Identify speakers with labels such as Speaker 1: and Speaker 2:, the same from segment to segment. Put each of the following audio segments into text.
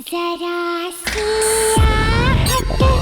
Speaker 1: जरा सी आहट होती है।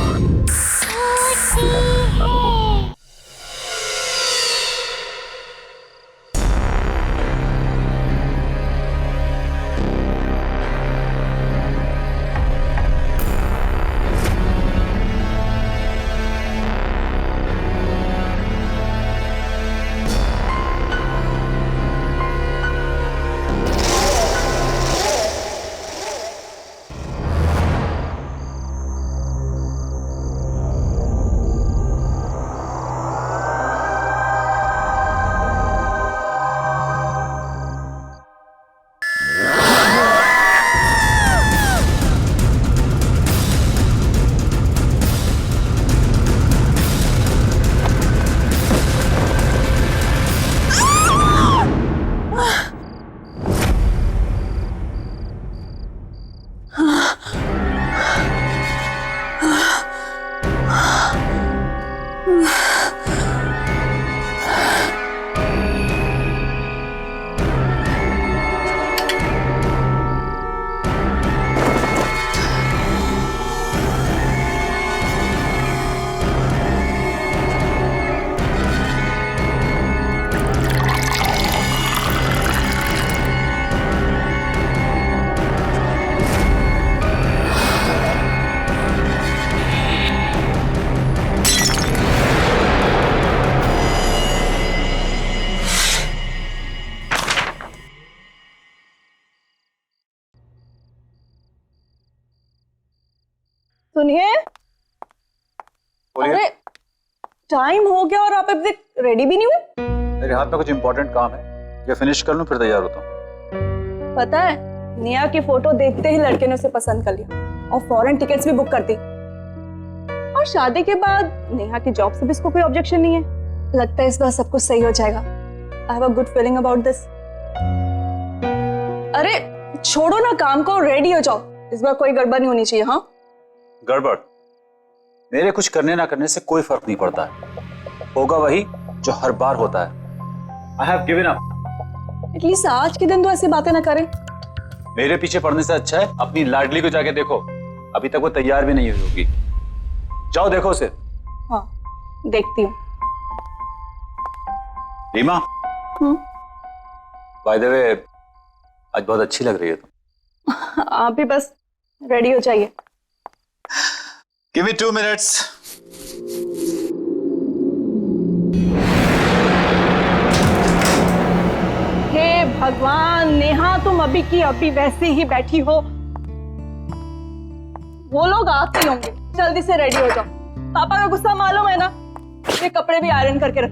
Speaker 2: सुनिए, अरे टाइम हो गया और आप अभी तक रेडी भी नहीं हुए।
Speaker 3: मेरे हाथ में कुछ इंपॉर्टेंट काम है, ये फिनिश कर लूं फिर तैयार होता हूँ।
Speaker 2: पता है, नेहा की फोटो देखते ही लड़के ने उसे पसंद कर लिया और फॉरेन टिकट्स भी बुक कर दी। और शादी के बाद नेहा की जॉब से भी इसको कोई ऑब्जेक्शन नहीं है। लगता है इस बार सब कुछ सही हो जाएगा। I have a good feeling about this. अरे छोड़ो ना काम को, रेडी हो जाओ। इस बार कोई गड़बड़ नहीं होनी चाहिए। हाँ,
Speaker 3: गड़बड़ मेरे कुछ करने ना करने से कोई फर्क नहीं पड़ता है, होगा वही जो हर बार होता है। I have given up.
Speaker 2: At least आज के दिन तो ऐसी बातें ना करें।
Speaker 3: मेरे पीछे पड़ने से अच्छा है अपनी लाडली को जाके देखो, अभी तक वो तैयार भी नहीं हुई होगी। जाओ देखो उसे।
Speaker 2: हाँ, देखती हूँ।
Speaker 3: रीमा, बाय द वे आज बहुत अच्छी लग रही है तुम।
Speaker 2: आप भी बस रेडी हो जाइए।
Speaker 3: Give me 2 minutes.
Speaker 2: हे भगवान, नेहा तुम अभी की अभी वैसे ही बैठी हो। वो लोग आते ही होंगे, जल्दी से रेडी हो जाओ। पापा का गुस्सा मालूम है ना, ये कपड़े भी आयरन करके रख।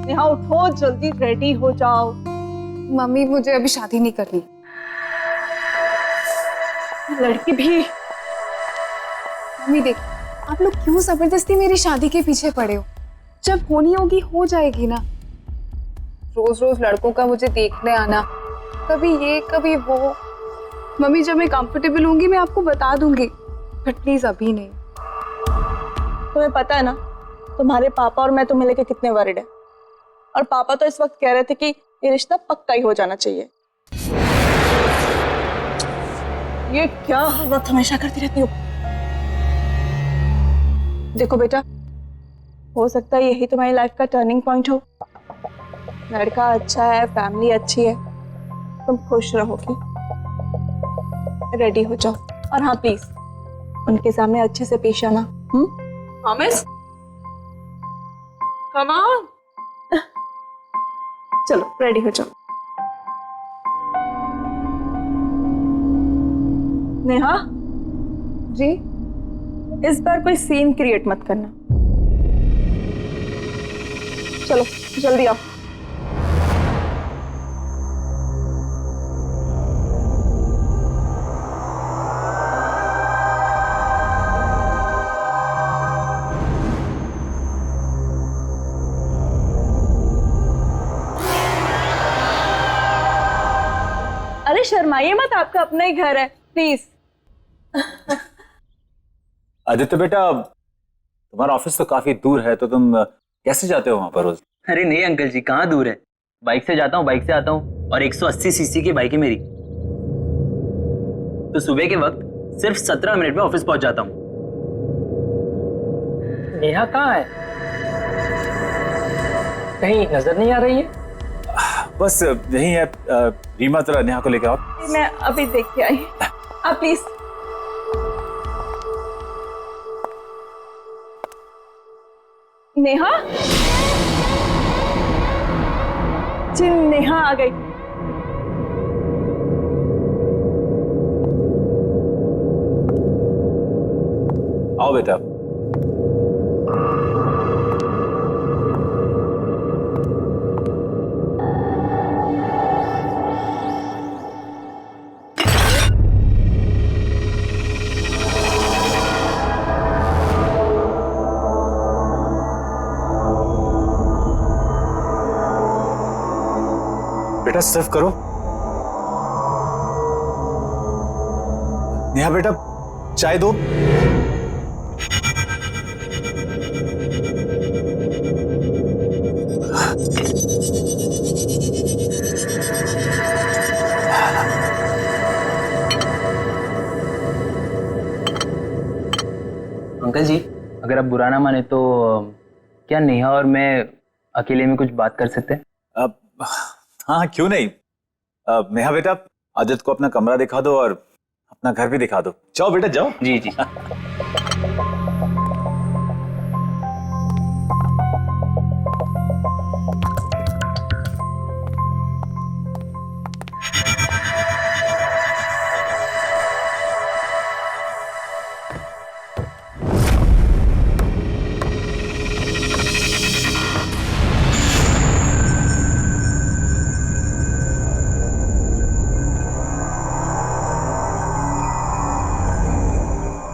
Speaker 2: नेहा उठो, जल्दी रेडी हो जाओ।
Speaker 4: मम्मी मुझे अभी शादी नहीं करनी।
Speaker 2: लड़की भी।
Speaker 4: मम्मी देख, आप लोग क्यों जबरदस्ती मेरी शादी के पीछे पड़े हो? जब होनी होगी हो जाएगी ना। रोज रोज लड़कों का मुझे देखने आना, कभी ये कभी वो। मम्मी जब मैं कंफर्टेबल होंगी मैं आपको बता दूंगी, बट प्लीज अभी नहीं।
Speaker 2: तुम्हें पता है ना, तुम्हारे पापा और मैं तुम्हें लेके कितने वरीड है। और पापा तो इस वक्त कह रहे थे कि ये रिश्ता पक्का ही हो जाना चाहिए। ये क्या हरकत हमेशा करती रहती हो। देखो बेटा, हो सकता है यही तुम्हारी लाइफ का टर्निंग पॉइंट हो। लड़का अच्छा है, फैमिली अच्छी है, तुम खुश रहोगी। रेडी हो जाओ। और हाँ प्लीज, उनके सामने अच्छे से पेश आना। प्रॉमिस? Come on. चलो रेडी हो जाओ। नेहा
Speaker 4: जी?
Speaker 2: इस बार कोई सीन क्रिएट मत करना। चलो जल्दी आओ। अरे शर्माइए मत, आपका अपना ही घर है, प्लीज।
Speaker 3: आदित्य बेटा, तुम्हारा ऑफिस तो काफी दूर है, तो तुम कैसे जाते हो वहां पर रोज?
Speaker 5: अरे नहीं अंकल जी, कहाँ दूर है। बाइक से जाता हूँ, बाइक से आता हूँ। और 180 सीसी की बाइक है मेरी। तो सुबह के वक्त सिर्फ 17 मिनट में ऑफिस पहुंच जाता हूँ।
Speaker 6: नेहा कहाँ है? कहीं नजर नहीं आ रही है।
Speaker 3: बस यही है। रीमा जरा नेहा को लेके आओ।
Speaker 2: मैं अभी देख के आई। आप प्लीज। नेहा जी, नेहा आ गई।
Speaker 3: आओ बेटा। बेटा सर्व करो। नेहा बेटा चाय दो।
Speaker 5: अंकल जी, अगर आप बुरा ना माने तो क्या नेहा और मैं अकेले में कुछ बात कर सकते हैं?
Speaker 3: अब हाँ, क्यों नहीं। नेहा बेटा आदित्य को अपना कमरा दिखा दो और अपना घर भी दिखा दो। जाओ बेटा जाओ।
Speaker 5: जी जी।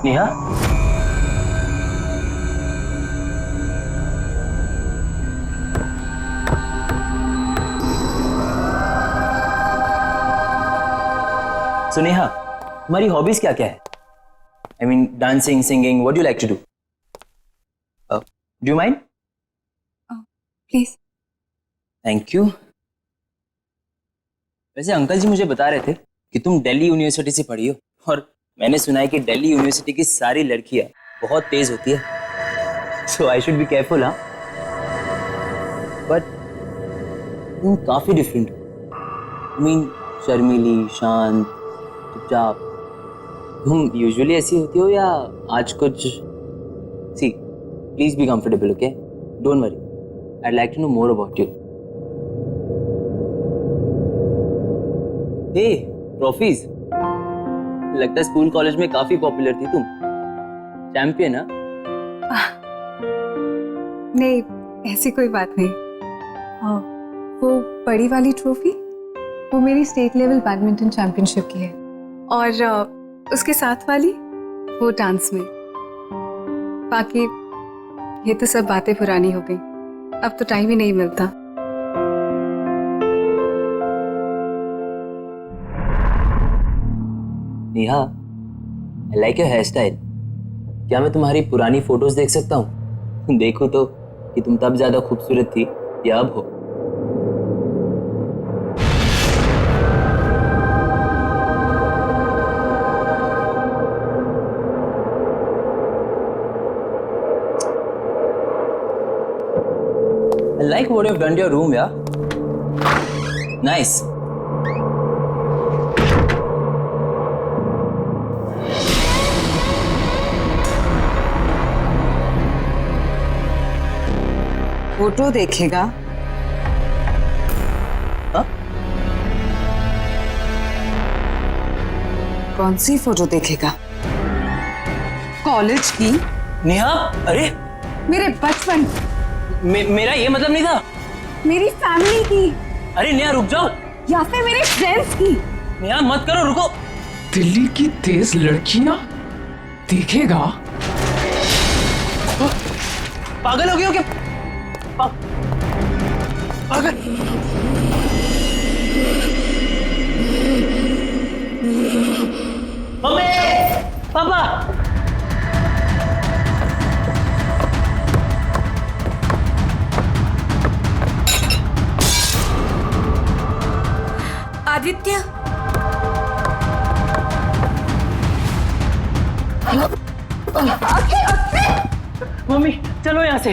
Speaker 5: नेहा, so नेहा, तुम्हारी हॉबीज क्या क्या है? I mean dancing, singing, what do you like to do? Do you mind?
Speaker 4: Please.
Speaker 5: Thank you. वैसे अंकल जी मुझे बता रहे थे कि तुम दिल्ली यूनिवर्सिटी से पढ़ी हो, और मैंने सुना है कि दिल्ली यूनिवर्सिटी की सारी लड़कियां बहुत तेज होती है। सो आई शुड बी केयरफुल। हाँ, बट तुम काफी डिफरेंट हो। आई मीन शर्मीली, शांत, चुपचाप। तुम यूजुअली ऐसी होती हो या आज कुछ? See, please be comfortable, okay? Don't worry, I'd like to know more about you. Hey, trophies. लगता है स्कूल कॉलेज में काफी पॉपुलर थी तुम। चैंपियन?
Speaker 4: नहीं, ऐसी कोई बात नहीं। हाँ, वो बड़ी वाली ट्रॉफी वो मेरी स्टेट लेवल बैडमिंटन चैंपियनशिप की है, और उसके साथ वाली वो डांस में। बाकी ये तो सब बातें पुरानी हो गई, अब तो टाइम ही नहीं मिलता।
Speaker 5: Neha, I like your hairstyle. क्या मैं तुम्हारी पुरानी फोटोज देख सकता हूँ? देखो तो कि तुम तब ज्यादा खूबसूरत थी या अब हो। I like what you've done to your room, yeah? Nice.
Speaker 7: Photo देखेगा?
Speaker 5: हाँ?
Speaker 7: कौन सी फोटो देखेगा? कॉलेज की?
Speaker 5: नेहा, अरे
Speaker 4: मेरे बचपन,
Speaker 5: मेरा ये मतलब नहीं था।
Speaker 4: मेरी फैमिली की,
Speaker 5: अरे नेहा रुक जाओ।
Speaker 4: या फिर मेरे फ्रेंड्स की।
Speaker 5: नेहा मत करो, रुको।
Speaker 6: दिल्ली की तेज लड़कियां देखेगा?
Speaker 5: पागल हो गए हो क्या? पागल। मम्मी, पापा।
Speaker 1: आदित्य,
Speaker 5: मम्मी चलो यहाँ से,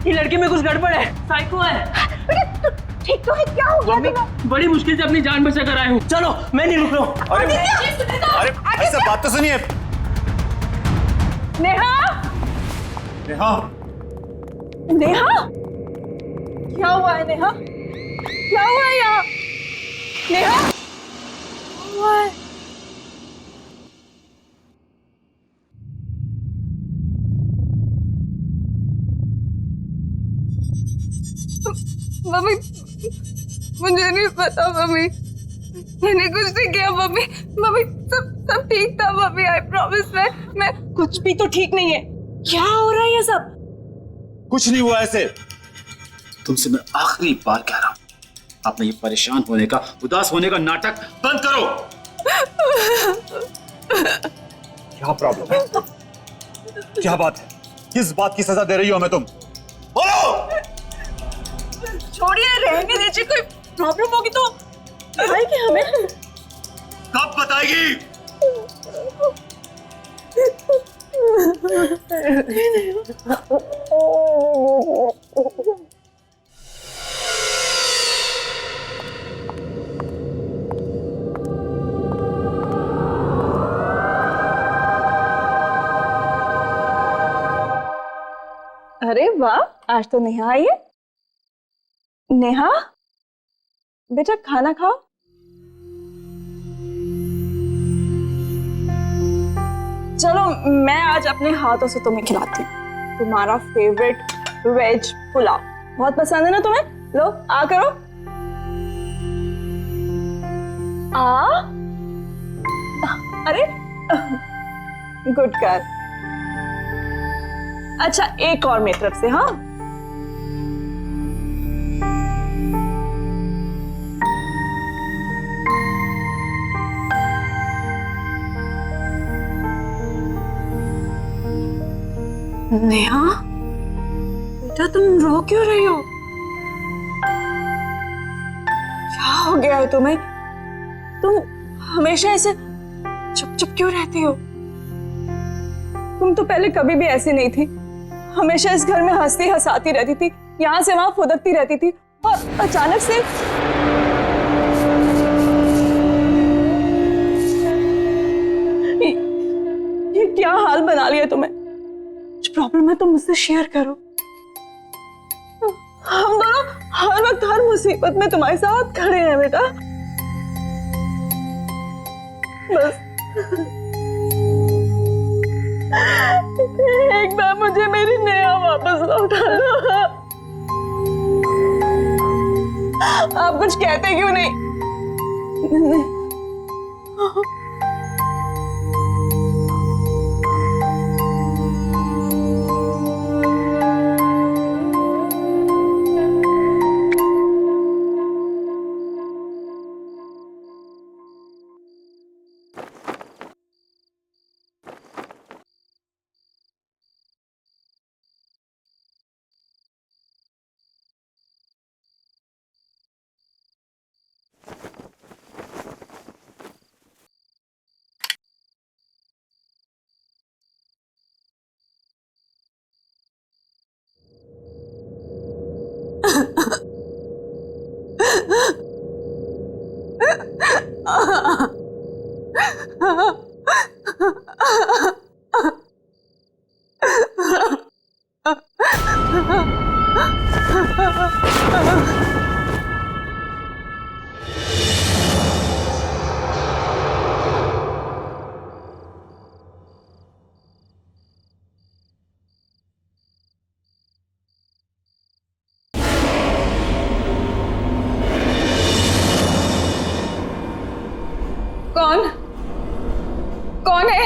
Speaker 5: ये लड़के में कुछ गड़बड़ है, साइको है।
Speaker 2: ठीक तो है, क्या हो गया
Speaker 5: मम्मी बड़ी मुश्किल से अपनी जान बचा कर आया हूँ, चलो मैं नहीं रुक रहा हूँ।
Speaker 3: अरे भाई साहब बात तो सुनिए।
Speaker 2: नेहा,
Speaker 3: नेहा,
Speaker 2: नेहा, क्या हुआ है नेहा? क्या हुआ है यहाँ? नेहा, क्या हुआ है?
Speaker 4: मम्मी मुझे नहीं पता मम्मी, मैंने कुछ नहीं किया मम्मी। मम्मी सब ठीक था मम्मी, आई प्रॉमिस। मैं
Speaker 2: कुछ भी तो ठीक नहीं है। क्या हो रहा है ये सब?
Speaker 3: कुछ नहीं हुआ ऐसे। तुमसे मैं आखिरी बार कह रहा हूं, अपने ये परेशान होने का, उदास होने का नाटक बंद करो। क्या प्रॉब्लम है? क्या बात है? किस बात की सजा दे रही हो हमें तुम? बोलो।
Speaker 2: छोड़िए, रहने दीजिए। कोई प्रॉब्लम होगी तो बताएगी हमें।
Speaker 3: कब बताएगी?
Speaker 2: अरे वाह, आज तो नेहा आई है। नेहा, बेटा खाना खाओ। चलो मैं आज अपने हाथों से तुम्हें खिलाती हूँ तुम्हारा फेवरेट वेज पुलाव। बहुत पसंद है ना तुम्हें? लो आ करो। आ अरे गुड गर्ल। अच्छा एक और मेरी तरफ से। हाँ नेहा, बेटा तुम रो क्यों रही हो? क्या हो गया है तुम्हें? तुम हमेशा ऐसे चुप चुप क्यों रहती हो? तुम तो पहले कभी भी ऐसी नहीं थी। हमेशा इस घर में हंसती हंसाती रहती थी, यहाँ से वहां फुदकती रहती थी, और अचानक से ये क्या हाल बना लिया तुम्हें? कुछ प्रॉब्लम है तो मुझसे शेयर करो। हम दोनों हर वक्त हर मुसीबत में तुम्हारे साथ खड़े हैं बेटा। बस एक बार मुझे मेरी नेहा वापस लौटा दो। आप कुछ कहते क्यों नहीं? कौन है?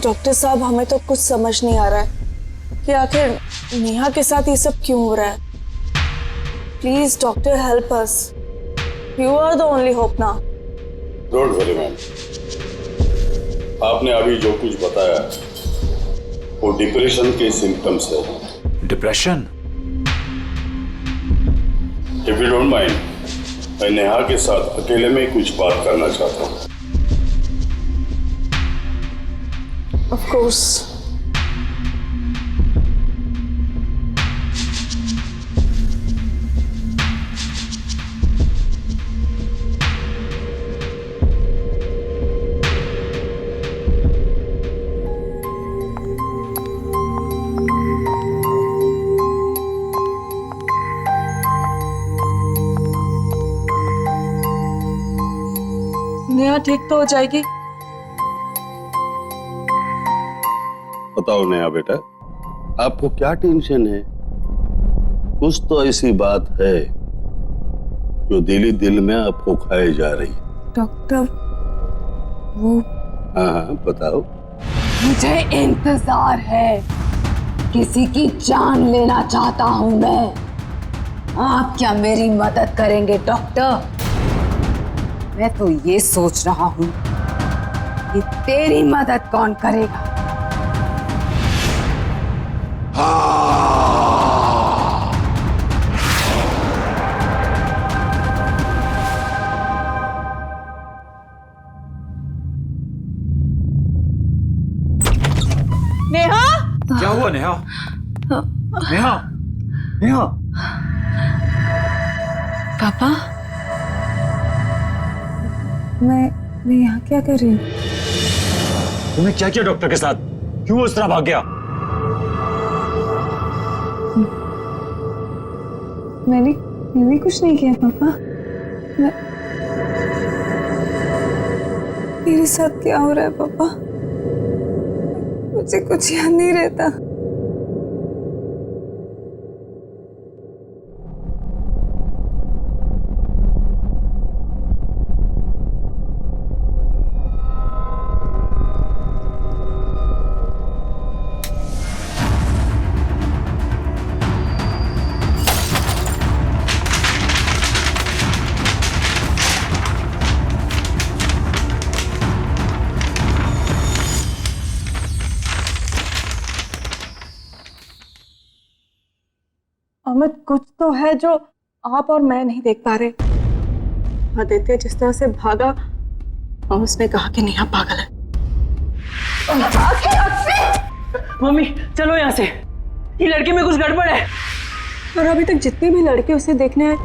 Speaker 2: डॉक्टर साहब, हमें तो कुछ समझ नहीं आ रहा है कि आखिर नेहा के साथ ये सब क्यों हो रहा है। Please doctor, help us. You are the only hope now.
Speaker 8: Don't worry ma'am, आपने अभी जो कुछ बताया वो डिप्रेशन के सिम्टम्स है।
Speaker 3: Depression?
Speaker 8: If you don't mind, मैं नेहा के साथ अकेले में कुछ बात करना चाहता हूँ।
Speaker 2: Of course. नेहा ठीक तो हो जाएगी?
Speaker 8: बताओ नेहा बेटा, आपको क्या टेंशन है? कुछ तो ऐसी बात है जो दिल में आपको खाए जा रही है।
Speaker 7: डॉक्टर, वो
Speaker 8: हाँ हाँ बताओ।
Speaker 7: मुझे इंतजार है, किसी की जान लेना चाहता हूं मैं। आप क्या मेरी मदद करेंगे डॉक्टर? मैं तो ये सोच रहा हूं कि तेरी मदद कौन करेगा।
Speaker 2: नेहा!
Speaker 3: क्या हुआ नेहा? नेहा? नेहा?
Speaker 4: पापा, मैं यहाँ क्या कर रही हूँ?
Speaker 3: तुमने क्या किया डॉक्टर के साथ? क्यों उस तरह भाग गया?
Speaker 4: मैंने कुछ नहीं किया पापा। मेरे साथ क्या हो रहा है पापा? मुझे कुछ याद नहीं रहता।
Speaker 2: अमित, कुछ तो है जो आप और मैं नहीं देख पा रहे। आदित्य जिस तरह से भागा और उसने कहा कि नेहा पागल है।
Speaker 6: मम्मी चलो यहाँ से, ये लड़के में कुछ गड़बड़ है।
Speaker 2: और अभी तक जितने भी लड़के उसे देखने आए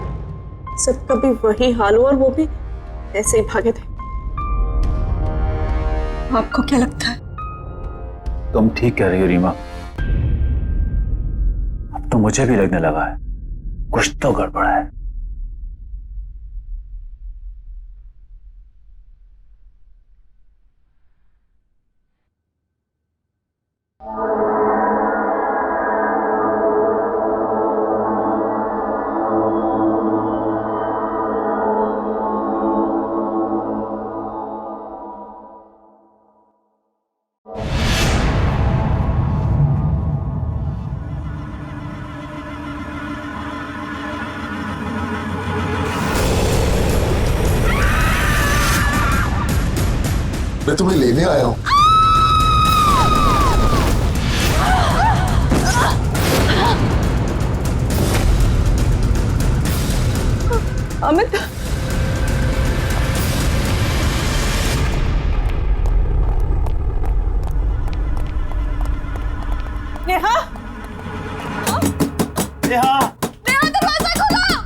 Speaker 2: सबका भी वही हाल हुआ और वो भी ऐसे ही भागे थे। आपको क्या लगता है?
Speaker 3: तुम ठीक कह रही हो रीमा। अब तो मुझे भी लगने लगा है कुछ तो गड़बड़ है।
Speaker 9: मैं तुम्हें लेने आया हूं।
Speaker 2: अमित, नेहा!
Speaker 3: नेहा!
Speaker 2: नेहा, दरवाजा खोलो!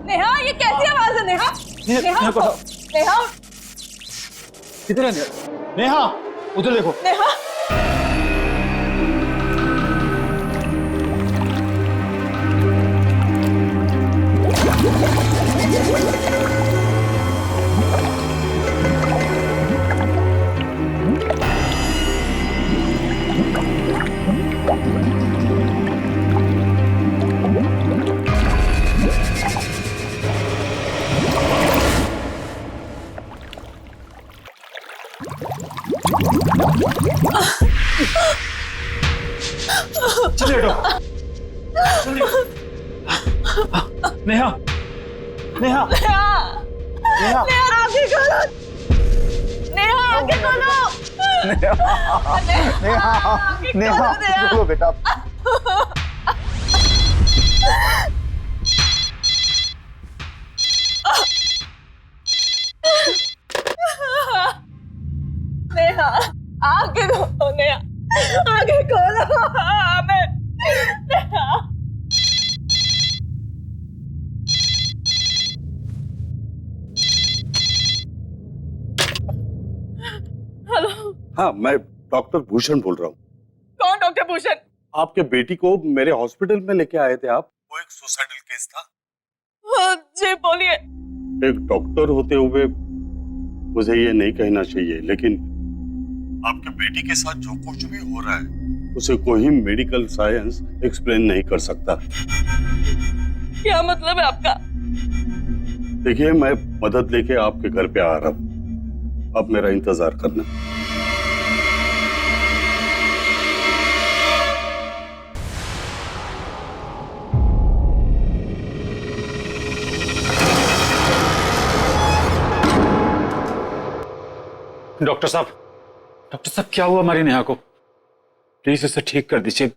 Speaker 2: नेहा, ये कैसी आवाज है? नेहा, नेहा, नेहा,
Speaker 3: किधर है नेहा? उधर देखो।
Speaker 2: नेहा,
Speaker 3: जल्दी हटो। जल्दी। नेहा नेहा नेहा
Speaker 2: आगे खोलो। नेहा आगे खोलो।
Speaker 3: नेहा बोलो बेटा।
Speaker 2: नेहा आगे खोलो। नेहा आगे खोलो। हमें नेहा। हेलो।
Speaker 8: हाँ, मैं डॉक्टर भूषण बोल रहा हूँ।
Speaker 2: कौन डॉक्टर भूषण?
Speaker 8: आपके बेटी को मेरे हॉस्पिटल में लेके आए थे आप। वो एक सुसाइडल केस था।
Speaker 2: जी बोलिए।
Speaker 8: एक डॉक्टर होते हुए मुझे ये नहीं कहना चाहिए, लेकिन आपके बेटी के साथ जो कुछ भी हो रहा है उसे कोई मेडिकल साइंस एक्सप्लेन नहीं कर सकता।
Speaker 2: क्या मतलब है आपका?
Speaker 8: देखिए, मैं मदद लेके आपके घर पे आ रहा हूँ, अब मेरा इंतजार करना।
Speaker 3: डॉक्टर साहब क्या हुआ हमारी नेहा को? प्लीज इसे ठीक कर दीजिए।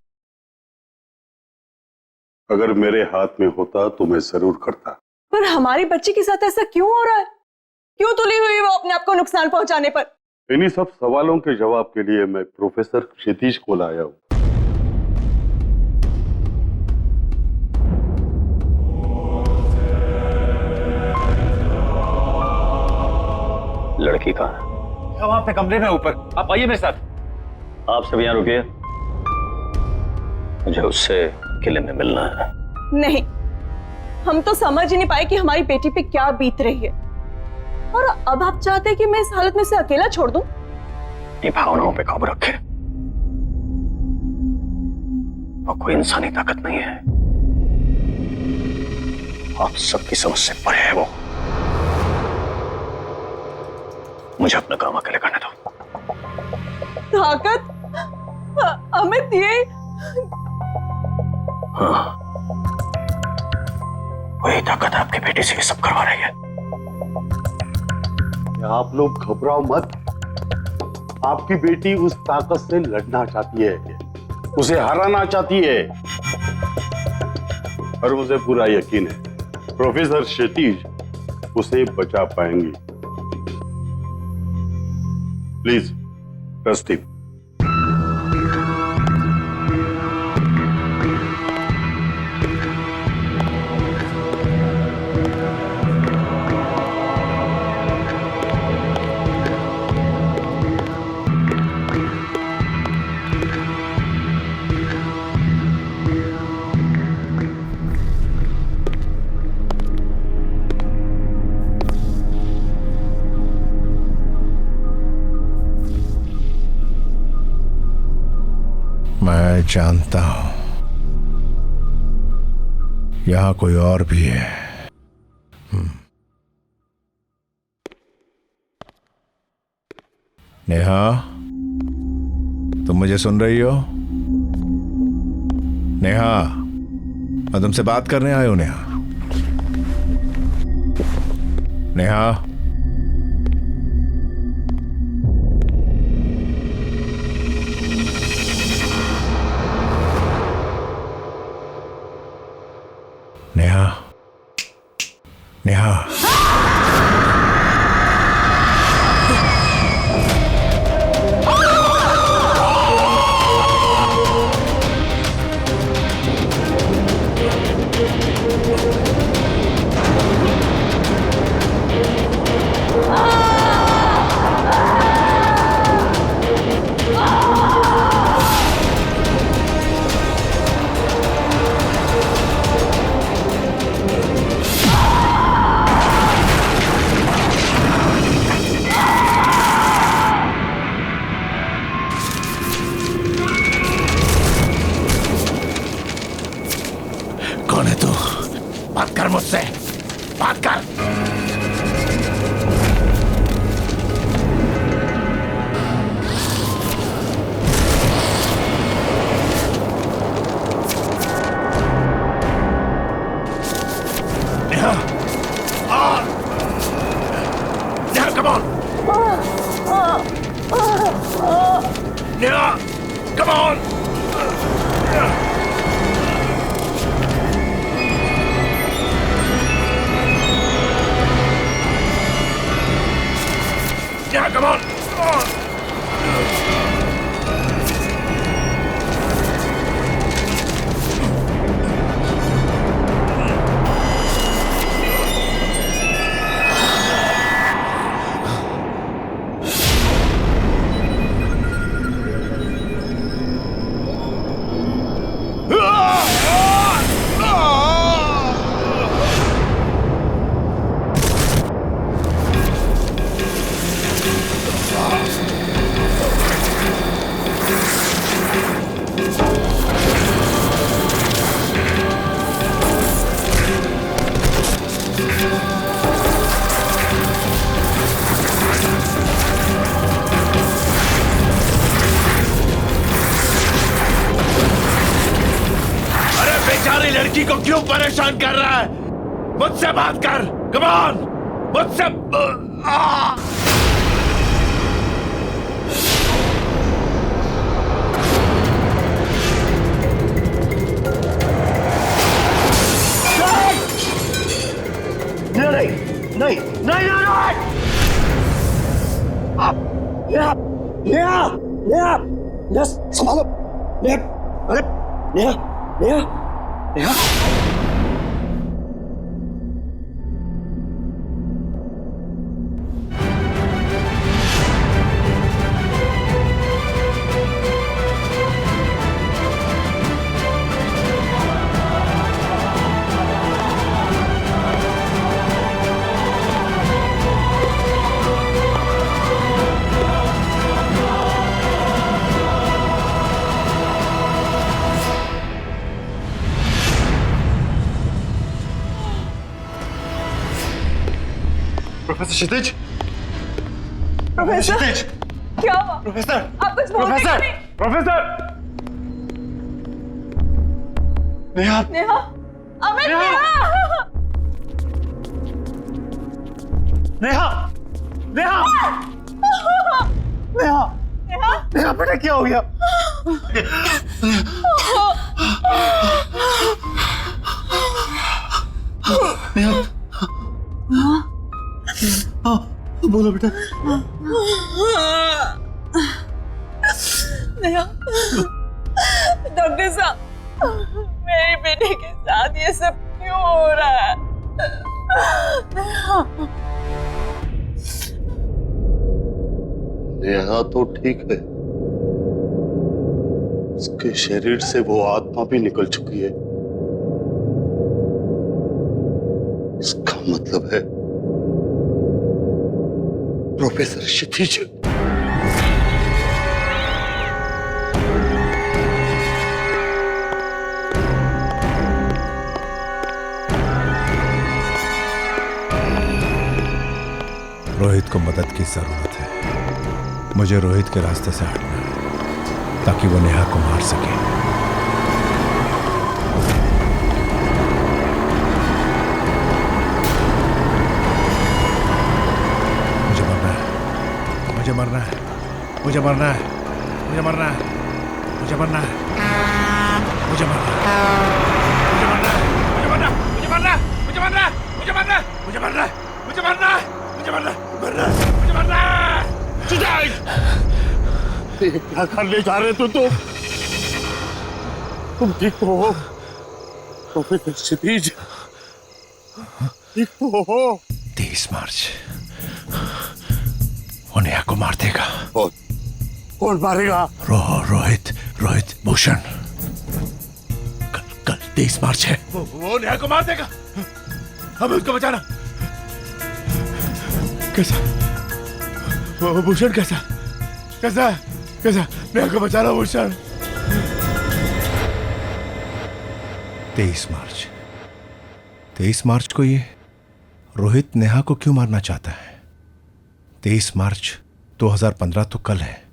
Speaker 8: अगर मेरे हाथ में होता तो मैं जरूर करता।
Speaker 2: पर हमारी बच्ची के साथ ऐसा क्यों हो रहा है? क्यों तुली हुई वो अपने आप को नुकसान पहुंचाने पर?
Speaker 8: इन्हीं सब सवालों के जवाब के लिए मैं प्रोफेसर क्षितिज को लाया हूँ।
Speaker 10: लड़की कहाँ है?
Speaker 3: वहां पे कमरे में ऊपर। आप आइए मेरे साथ।
Speaker 10: आप सब यहाँ रुकिए, मुझे उससे किले में मिलना है।
Speaker 2: नहीं, हम तो समझ ही नहीं पाए कि हमारी बेटी पे क्या बीत रही है, और अब आप चाहते हैं कि मैं इस हालत में से अकेला छोड़ दूं?
Speaker 10: ये भावनाओं पे काबू रखे, और कोई इंसानी ताकत नहीं है, आप सबकी समझ से परे है वो। मुझे अपना काम अकेले करने दो।
Speaker 2: ताकत? अमित, ये
Speaker 10: हाँ, वही ताकत आपकी बेटी से ये सब करवा रही है।
Speaker 8: आप लोग घबराओ मत। आपकी बेटी उस ताकत से लड़ना चाहती है, उसे हराना चाहती है, और मुझे पूरा यकीन है प्रोफेसर क्षितिज उसे बचा पाएंगे। Please trust him.
Speaker 9: मैं जानता हूं यहां कोई और भी है। नेहा, तुम मुझे सुन रही हो? नेहा, मैं तुमसे बात करने आया हूं। Neha, Neha, Neha, Neha.
Speaker 10: Neha, come on! Neha, come on! Come on! बेचारी लड़की को क्यों परेशान कर रहा है? मुझसे बात कर, कम ऑन, मुझसे नहीं नहीं नहीं नहीं नेहा नेहा नेहा नेहा संभालो नेहा अरे नेहा नेहा नेहा प्रोफेसर क्षितिज,
Speaker 2: प्रोफेसर
Speaker 10: क्षितिज,
Speaker 2: क्या हुआ?
Speaker 10: प्रोफेसर,
Speaker 2: आप कुछ बोल
Speaker 10: प्रोफेसर,
Speaker 2: रहे हैं?
Speaker 10: प्रोफेसर, नेहा,
Speaker 2: नेहा, अमित, नेहा,
Speaker 10: नेहा, नेहा, नेहा,
Speaker 2: नेहा,
Speaker 10: नेहा, बेटा क्या हो गया? नेहा, हाँ, बोलो बेटा।
Speaker 2: नेहा, डॉक्टर साहब, मेरे बेटे के साथ ये सब क्यों हो रहा है?
Speaker 8: नेहा तो ठीक है, उसके शरीर से वो आत्मा भी निकल चुकी है। इसका मतलब है प्रोफेसर क्षितिज
Speaker 9: रोहित को मदद की जरूरत है। मुझे रोहित के रास्ते से हटना है ताकि वो नेहा को मार सके। मुझे मरना है, मुझे मरना है, मुझे मरना है, मुझे मरना है, मुझे मरना है, मुझे मरना है, मुझे मरना है, मुझे मरना है, मुझे मरना है, मुझे मरना है, मुझे मरना है, मुझे मरना है, मुझे मरना है, मुझे मरना है।
Speaker 8: क्या करने जा रहे हो तुम ठीक तो हो प्रोफेसर क्षितिज? ठीक तो हो?
Speaker 9: 30 मार्च वो नेहा को मार देगा।
Speaker 8: कौन मारेगा?
Speaker 9: रोहित भूषण। कल 30 मार्च है।
Speaker 10: वो नेहा को मार देगा। हमें उसको बचाना। कैसा? वो भूषण कैसा? कैसा? कैसा? नेहा को बचाना भूषण।
Speaker 9: 23 मार्च को ये रोहित नेहा को क्यों मारना चाहता है? 23 मार्च 2015 तो कल है,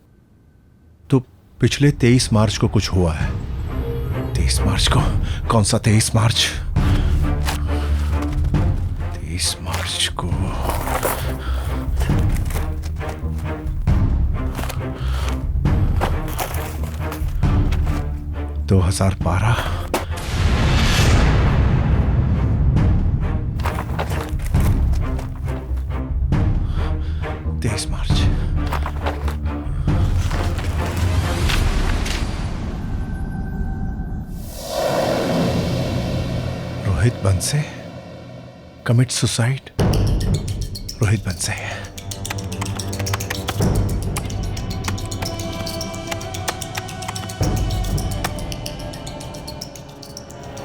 Speaker 9: तो पिछले 23 मार्च को कुछ हुआ है। 23 मार्च को? कौन सा 23 मार्च? 23 मार्च को 2012 23 मार्च। Rohit Banse commit suicide. रोहित बंसे।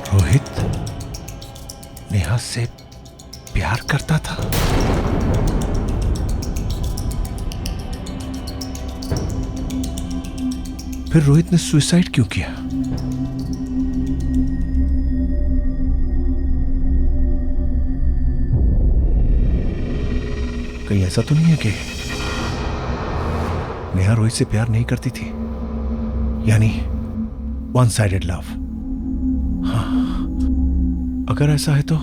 Speaker 9: रोहित नेहा से प्यार करता था। फिर रोहित ने सुसाइड क्यों किया? कहीं ऐसा तो नहीं है कि नेहा रोहित से प्यार नहीं करती थी, यानी वन साइडेड लव। हाँ, अगर ऐसा है तो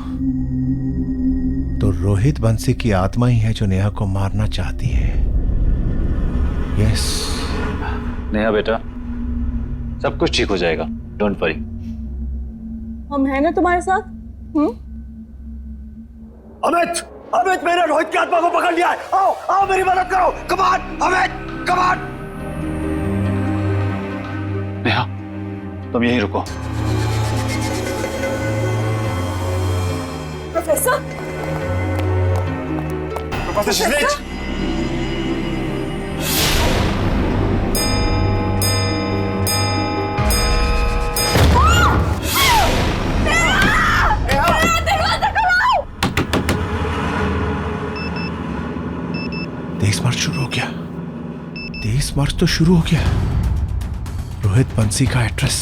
Speaker 9: रोहित बंसी की आत्मा ही है जो नेहा को मारना चाहती है। यस
Speaker 3: नेहा बेटा, सब कुछ ठीक हो जाएगा, डोंट वरी।
Speaker 2: हम हैं ना तुम्हारे साथ।
Speaker 10: अमित, अमित मेरे रोहित की आत्मा को पकड़ लिया है। आओ आओ मेरी मदद करो। Come on Amit, come on.
Speaker 3: Neha तुम यहीं रुको।
Speaker 2: प्रोफेसर,
Speaker 10: प्रोफेसर शिजलेज,
Speaker 9: मार्च शुरू हो गया। 23 मार्च तो शुरू हो गया। रोहित बंसी का एड्रेस।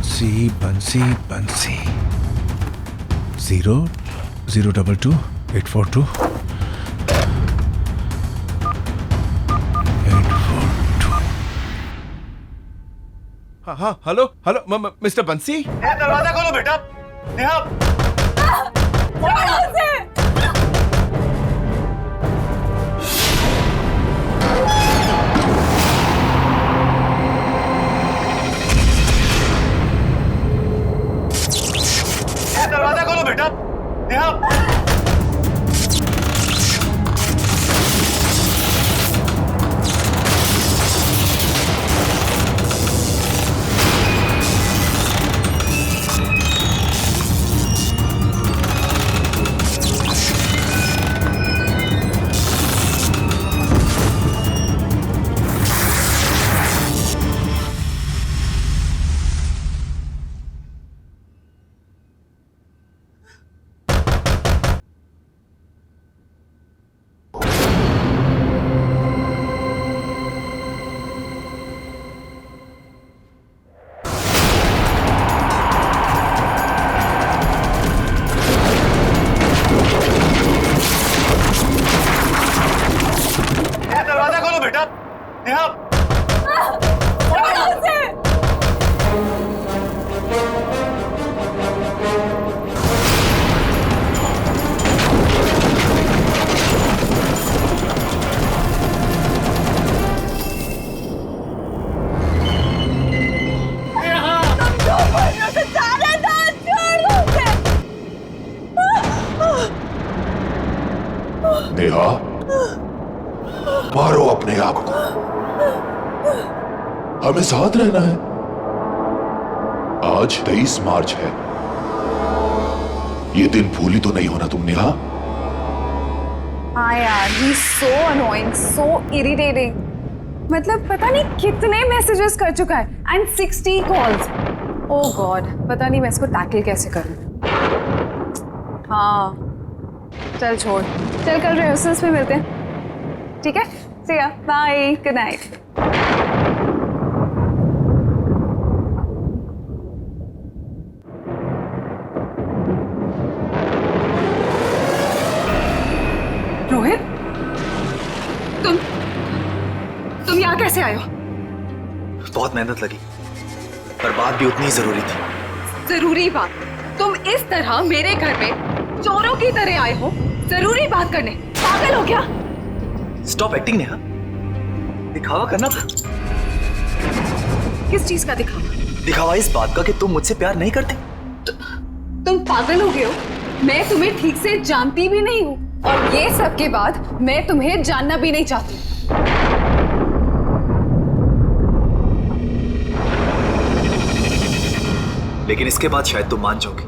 Speaker 9: बंसी बंसी बंसी 0022842। हाँ, हेलो हेलो मिस्टर बंसी।
Speaker 10: दरवाजा खोलो बेटा। नेहा, दरवाजा खोलो बेटा। नेहा, दरवाजा खोलो बेटा। नेहा,
Speaker 9: नेहा, मारो अपने आप को। हमें साथ रहना है। आज 23 मार्च है। ये दिन भूली तो नहीं होना तुम नेहा।
Speaker 4: हाँ यार, ही सो अनोइंग, सो इरिटेटिंग। मतलब पता नहीं कितने मैसेजेस कर चुका है एंड 60 कॉल्स। ओह गॉड, पता नहीं मैं इसको टैकल कैसे करूं। हाँ चल छोड़, चल कल रिहर्सल्स में मिलते हैं, ठीक है? See ya, bye, good night. Rohit, तुम यहाँ कैसे आए हो?
Speaker 11: बहुत मेहनत लगी, पर बात भी उतनी ही जरूरी थी।
Speaker 4: जरूरी बात। तुम इस तरह मेरे घर में चोरों की तरह आए हो जरूरी बात करने। पागल हो क्या?
Speaker 11: स्टॉप एक्टिंग नेहा, दिखावा करना था।
Speaker 4: किस चीज का दिखावा?
Speaker 11: दिखावा इस बात का कि तुम मुझसे प्यार नहीं करती।
Speaker 4: तुम पागल हो गए हो? मैं तुम्हें ठीक से जानती भी नहीं हूँ और ये सब के बाद मैं तुम्हें जानना भी नहीं चाहती।
Speaker 11: लेकिन इसके बाद शायद तुम मान जाओगी।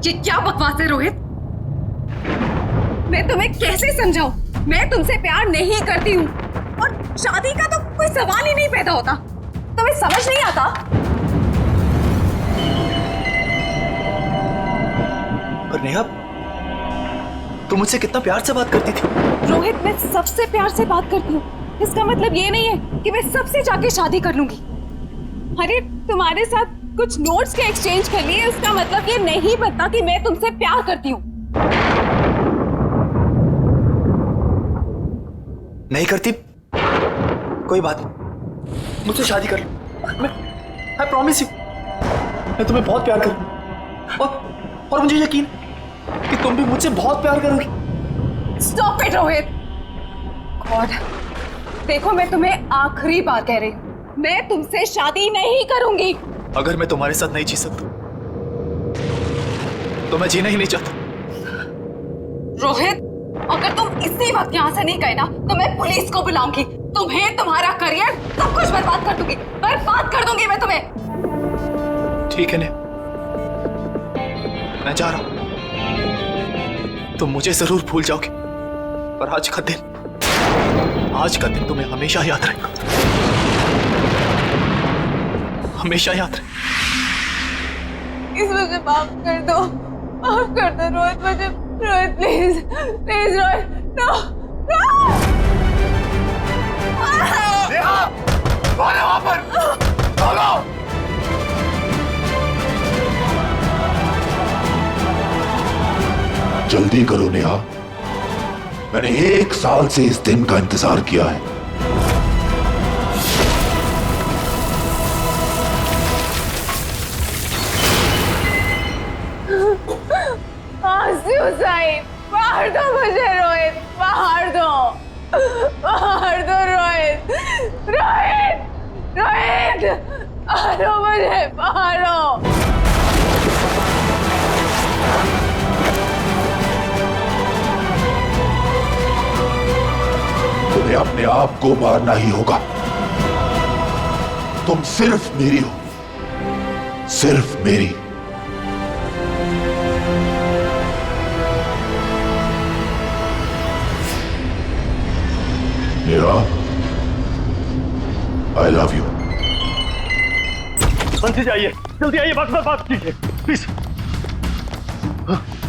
Speaker 4: ये क्या बकवास है रोहित? मैं तुम्हें कैसे समझाऊं? मैं तुमसे प्यार नहीं करती हूँ और शादी का तो कोई सवाल ही नहीं पैदा होता। तुम्हें समझ नहीं आता?
Speaker 11: पर नेहा, तुम मुझसे कितना प्यार से बात करती थी।
Speaker 4: रोहित, मैं सबसे प्यार से बात करती हूँ। इसका मतलब ये नहीं है कि मैं सबसे जाके शादी कर लूंगी। अरे तुम्हारे साथ कुछ नोट्स के एक्सचेंज कर लिए, उसका मतलब ये नहीं बनता कि मैं तुमसे प्यार करती हूँ।
Speaker 11: नहीं करती, कोई बात नहीं, मुझसे शादी कर लो। I promise you, मैं तुम्हें बहुत प्यार करूंगा और मुझे यकीन कि तुम भी मुझसे बहुत प्यार करोगी।
Speaker 4: Stop it, Rohit. गॉड, देखो मैं तुम्हें आखिरी बार कह रही हूँ, मैं तुमसे शादी नहीं करूंगी।
Speaker 11: अगर मैं तुम्हारे साथ नहीं जी सकता तो मैं जीना ही नहीं चाहता।
Speaker 4: रोहित, अगर तुम इसी वक्त यहाँ से नहीं गए ना तो मैं पुलिस को बुलाऊंगी। तुम्हें, तुम्हारा करियर, सब कुछ बर्बाद कर दूंगी। बर्बाद कर दूंगी मैं तुम्हें।
Speaker 11: ठीक है ने, मैं जा रहा हूं। तुम मुझे जरूर भूल जाओगे, पर आज का दिन तुम्हें हमेशा याद रहेगा, हमेशा याद रहे।
Speaker 4: इस वजह माफ कर दो रोहित, मुझे। Rohit please, please Rohit, no
Speaker 10: Neha, कौन है वहां पर? बोलो।
Speaker 9: जल्दी करो नेहा, मैंने 1 साल से इस दिन का इंतजार किया है।
Speaker 4: मार दो मुझे रोहित, मार दो रोहित, मारो मुझे, मारो।
Speaker 9: तुम्हें अपने आप को मारना ही होगा। तुम सिर्फ मेरी हो, सिर्फ मेरी। Neha, I love you.
Speaker 10: जल्दी जाइए, जल्दी आइए, बात कीजिए प्लीज।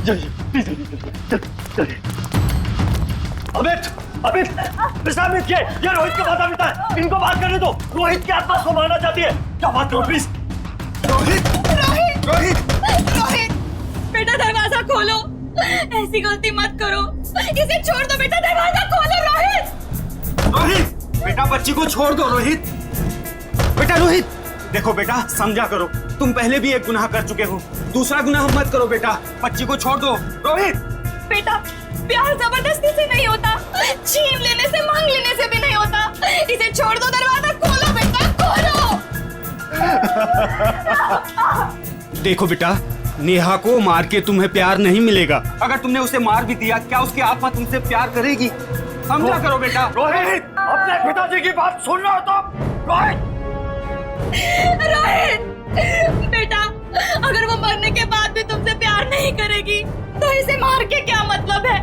Speaker 10: जल्दी प्लीज, जल्दी। अमित, ये रोहित के माता पिता है, इनको बात करने दो। रोहित की आत्मा को मारना चाहती है, क्या बात करो प्लीज।
Speaker 4: रोहित, बेटा दरवाजा खोलो, ऐसी गलती मत करो, इसे छोड़ दो बेटा, दरवाजा खोलो।
Speaker 12: रोहित, बेटा बच्ची को छोड़ दो। रोहित, देखो बेटा, समझा करो, तुम पहले भी एक गुनाह कर चुके हो, दूसरा गुनाह मत करो बेटा, बच्ची को छोड़ दो। रोहित,
Speaker 4: बेटा, प्यार जबरदस्ती से नहीं होता, छीन लेने से, मांग लेने से भी नहीं होता। इसे छोड़ दो, दरवाजा खोलो बेटा, खोलो।
Speaker 12: देखो बेटा, नेहा को मार के तुम्हें प्यार नहीं मिलेगा। अगर तुमने उसे मार भी दिया, क्या उसकी आत्मा तुमसे प्यार करेगी? समझा करो बेटा।
Speaker 10: रोहित, अपने पिताजी की बात सुन रहे हो तुम?
Speaker 4: रोहित, बेटा, अगर वो मरने के बाद भी तुमसे प्यार नहीं करेगी तो इसे मार के क्या मतलब है?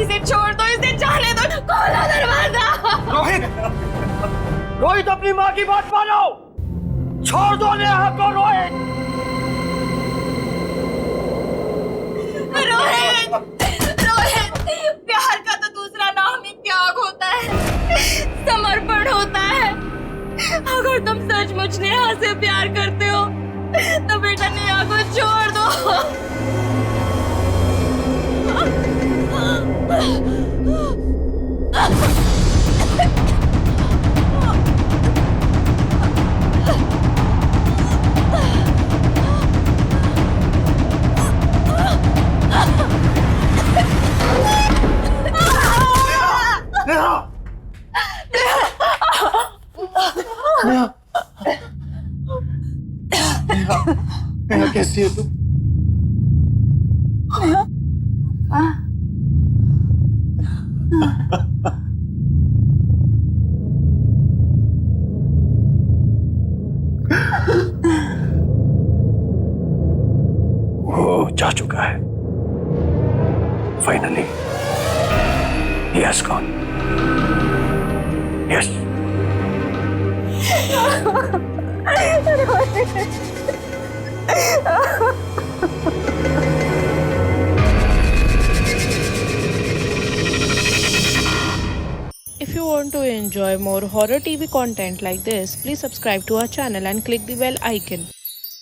Speaker 4: इसे छोड़ दो, इसे जाने दो, खोलो दरवाजा।
Speaker 10: रोहित, अपनी माँ की बात मानो, छोड़ दो नेहा को।
Speaker 4: रोहित, प्यार का तो दूसरा नाम ही त्याग होता है, समर्पण होता है। अगर तुम सचमुच नेहा से प्यार करते हो तो बेटा नेहा को छोड़ दो।
Speaker 11: नेहा कैसी है तुम?
Speaker 9: वो जा चुका है finally. He has gone. Yes.
Speaker 13: If you want to enjoy more horror TV content like this, please subscribe to our channel and click the bell icon.